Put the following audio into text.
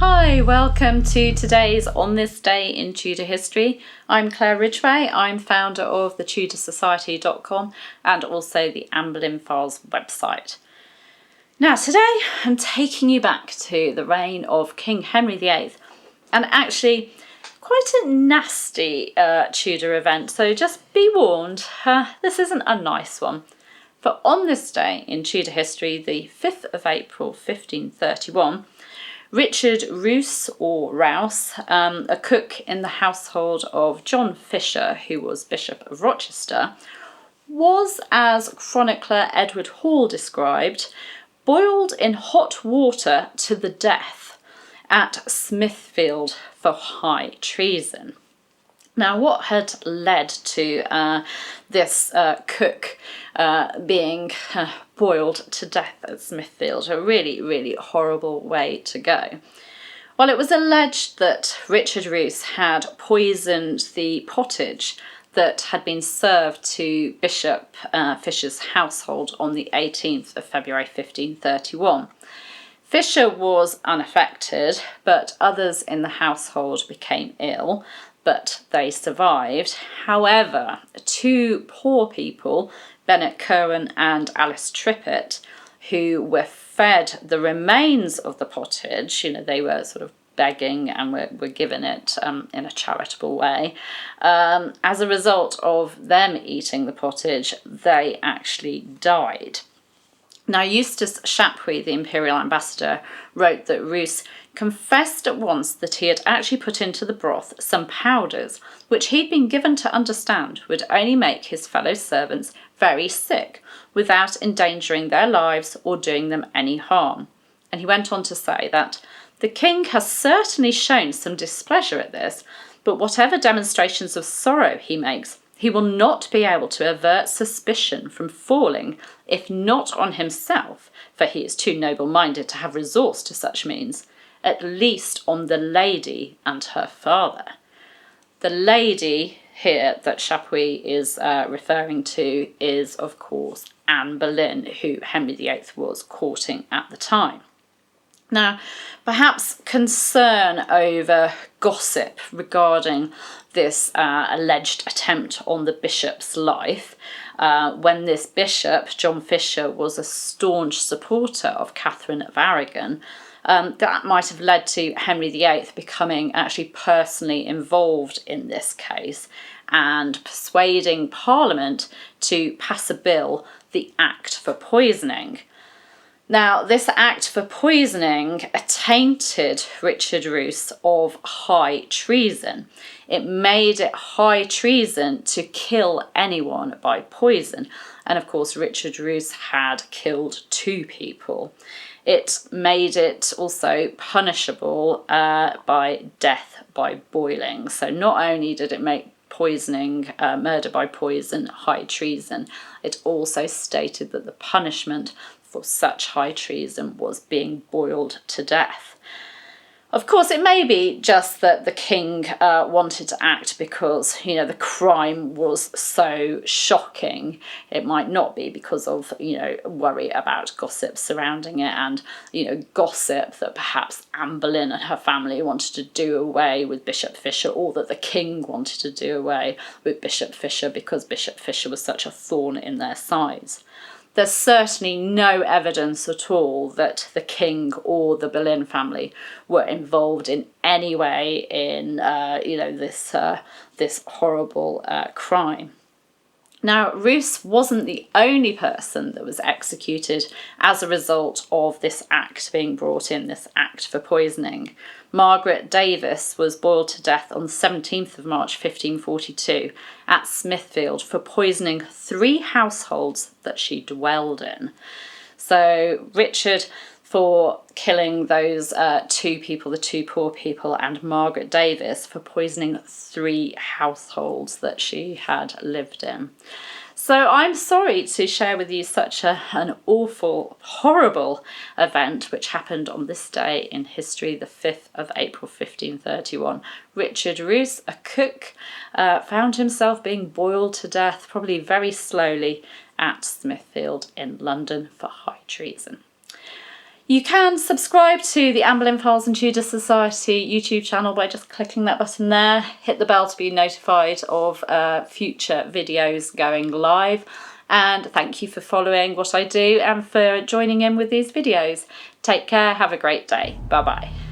Hi, welcome to today's On This Day in Tudor History. I'm Claire Ridgway. I'm founder of the TudorSociety.com and also the Anne Boleyn Files website. Now today I'm taking you back to the reign of King Henry VIII, and actually quite a nasty Tudor event, so just be warned, this isn't a nice one. For on this day in Tudor history, the 5th of April 1531, Richard Roose, or Rouse, a cook in the household of John Fisher, who was Bishop of Rochester, was, as chronicler Edward Hall described, boiled in hot water to the death at Smithfield for high treason. Now, what had led to this cook being boiled to death at Smithfield? A really, really horrible way to go. Well, it was alleged that Richard Roose had poisoned the pottage that had been served to Bishop Fisher's household on the 18th of February 1531. Fisher was unaffected, but others in the household became ill, but they survived. However, two poor people, Bennet Curwen and Alice Trippitt, who were fed the remains of the pottage, they were sort of begging and were given it in a charitable way. As a result of them eating the pottage, they actually died. Now, Eustace Chapuis, the imperial ambassador, wrote that Roose confessed at once that he had actually put into the broth some powders, which he'd been given to understand would only make his fellow servants very sick, without endangering their lives or doing them any harm. And he went on to say that the king has certainly shown some displeasure at this, but whatever demonstrations of sorrow he makes, he will not be able to avert suspicion from falling, if not on himself, for he is too noble-minded to have resource to such means, at least on the lady and her father. The lady here that Chapuis is referring to is, of course, Anne Boleyn, who Henry VIII was courting at the time. Now, perhaps concern over gossip regarding this alleged attempt on the bishop's life, when this bishop, John Fisher, was a staunch supporter of Catherine of Aragon, that might have led to Henry VIII becoming actually personally involved in this case and persuading Parliament to pass a bill, the Act for Poisoning. Now, this Act for Poisoning attainted Richard Roose of high treason. It made it high treason to kill anyone by poison. And of course, Richard Roose had killed two people. It made it also punishable by death by boiling. So not only did it make poisoning, murder by poison, high treason, it also stated that the punishment for such high treason was being boiled to death. Of course, it may be just that the king wanted to act because, the crime was so shocking. It might not be because of, worry about gossip surrounding it and, gossip that perhaps Anne Boleyn and her family wanted to do away with Bishop Fisher, or that the king wanted to do away with Bishop Fisher because Bishop Fisher was such a thorn in their sides. There's certainly no evidence at all that the king or the Boleyn family were involved in any way in, this horrible crime. Now, Roose wasn't the only person that was executed as a result of this act being brought in, this Act for Poisoning. Margaret Davis was boiled to death on the 17th of March 1542 at Smithfield for poisoning 3 households that she dwelled in. So Richard for killing those two people, the two poor people, and Margaret Davis for poisoning 3 households that she had lived in. So I'm sorry to share with you such an awful, horrible event which happened on this day in history, the 5th of April 1531. Richard Roose, a cook, found himself being boiled to death, probably very slowly, at Smithfield in London for high treason. You can subscribe to the Anne Boleyn Files and Tudor Society YouTube channel by just clicking that button there. Hit the bell to be notified of future videos going live. And thank you for following what I do and for joining in with these videos. Take care, have a great day. Bye bye.